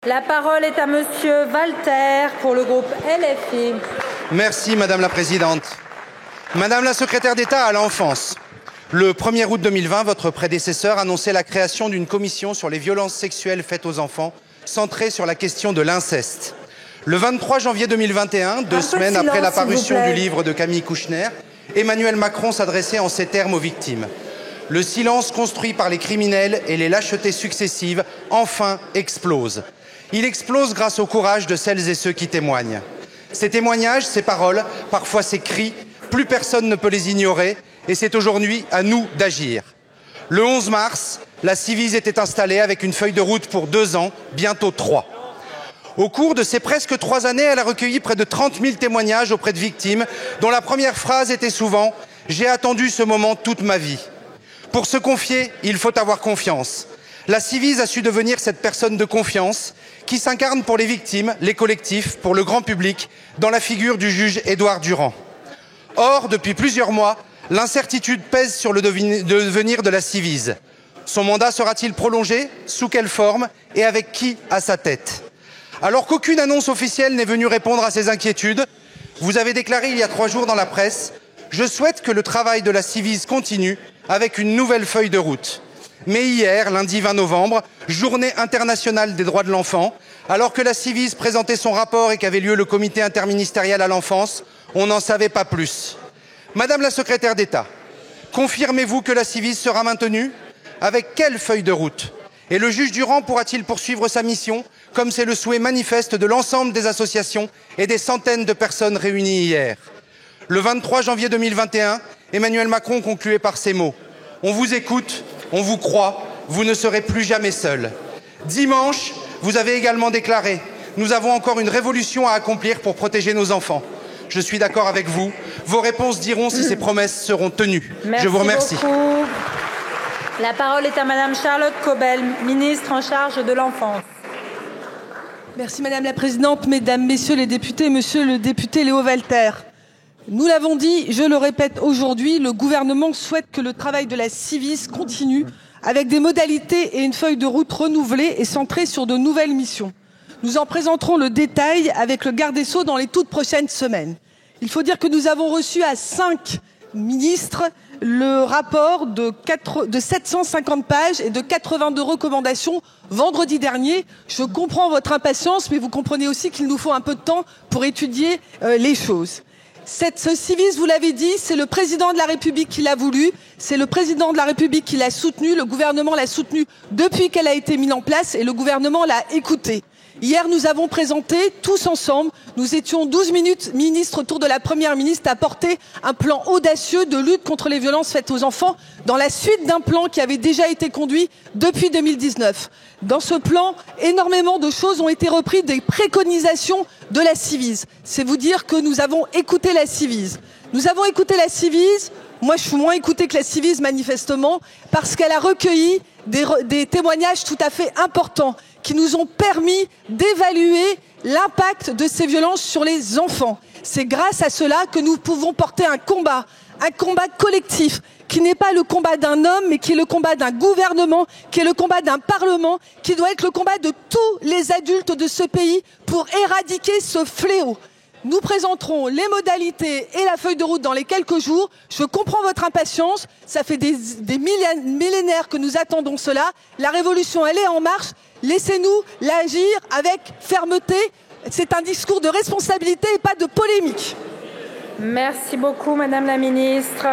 La parole est à Monsieur Walter pour le groupe LFI. Merci Madame la Présidente. Madame la Secrétaire d'État à l'enfance, le 1er août 2020, votre prédécesseur annonçait la création d'une commission sur les violences sexuelles faites aux enfants, centrée sur la question de l'inceste. Le 23 janvier 2021, deux semaines après la parution du livre de Camille Kouchner, Emmanuel Macron s'adressait en ces termes aux victimes. Le silence construit par les criminels et les lâchetés successives, enfin, explose. Il explose grâce au courage de celles et ceux qui témoignent. Ces témoignages, ces paroles, parfois ces cris, plus personne ne peut les ignorer et c'est aujourd'hui à nous d'agir. Le 11 mars, la Ciivise était installée avec une feuille de route pour 2 ans, bientôt 3. Au cours de ces presque 3 années, elle a recueilli près de 30 000 témoignages auprès de victimes, dont la première phrase était souvent « J'ai attendu ce moment toute ma vie ». Pour se confier, il faut avoir confiance. La Ciivise a su devenir cette personne de confiance qui s'incarne pour les victimes, les collectifs, pour le grand public, dans la figure du juge Édouard Durand. Or, depuis plusieurs mois, l'incertitude pèse sur le devenir de la Ciivise. Son mandat sera-t-il prolongé? Sous quelle forme? Et avec qui à sa tête? Alors qu'aucune annonce officielle n'est venue répondre à ces inquiétudes, vous avez déclaré il y a 3 jours dans la presse « Je souhaite que le travail de la Ciivise continue avec une nouvelle feuille de route ». Mais hier, lundi 20 novembre, journée internationale des droits de l'enfant, alors que la Ciivise présentait son rapport et qu'avait lieu le comité interministériel à l'enfance, on n'en savait pas plus. Madame la Secrétaire d'État, confirmez-vous que la Ciivise sera maintenue? Avec quelle feuille de route? Et le juge Durand pourra-t-il poursuivre sa mission, comme c'est le souhait manifeste de l'ensemble des associations et des centaines de personnes réunies hier? Le 23 janvier 2021, Emmanuel Macron concluait par ces mots. On vous écoute, on vous croit, vous ne serez plus jamais seul. Dimanche, vous avez également déclaré « Nous avons encore une révolution à accomplir pour protéger nos enfants ». Je suis d'accord avec vous. Vos réponses diront si ces promesses seront tenues. Je vous remercie. Beaucoup. La parole est à Madame Charlotte Caubel, ministre en charge de l'enfance. Merci Madame la Présidente, Mesdames, Messieurs les députés, Monsieur le député Léo Walter. Nous l'avons dit, je le répète aujourd'hui, le gouvernement souhaite que le travail de la Ciivise continue avec des modalités et une feuille de route renouvelée et centrée sur de nouvelles missions. Nous en présenterons le détail avec le garde des Sceaux dans les toutes prochaines semaines. Il faut dire que nous avons reçu à 5 ministres le rapport de 750 pages et de 82 recommandations vendredi dernier. Je comprends votre impatience, mais vous comprenez aussi qu'il nous faut un peu de temps pour étudier les choses. Ce Ciivise, vous l'avez dit, c'est le président de la République qui l'a voulu, c'est le président de la République qui l'a soutenu, le gouvernement l'a soutenu depuis qu'elle a été mise en place et le gouvernement l'a écouté. Hier, nous avons présenté, tous ensemble, nous étions 12 ministres autour de la Première ministre à porter un plan audacieux de lutte contre les violences faites aux enfants dans la suite d'un plan qui avait déjà été conduit depuis 2019. Dans ce plan, énormément de choses ont été reprises des préconisations de la Ciivise. C'est vous dire que nous avons écouté la Ciivise. Nous avons écouté la Ciivise. Moi, je suis moins écoutée que la Ciivise, manifestement, parce qu'elle a recueilli des témoignages tout à fait importants qui nous ont permis d'évaluer l'impact de ces violences sur les enfants. C'est grâce à cela que nous pouvons porter un combat collectif, qui n'est pas le combat d'un homme, mais qui est le combat d'un gouvernement, qui est le combat d'un parlement, qui doit être le combat de tous les adultes de ce pays pour éradiquer ce fléau. Nous présenterons les modalités et la feuille de route dans les quelques jours. Je comprends votre impatience. Ça fait des millénaires que nous attendons cela. La révolution, elle est en marche. Laissez-nous l'agir avec fermeté. C'est un discours de responsabilité et pas de polémique. Merci beaucoup, Madame la Ministre.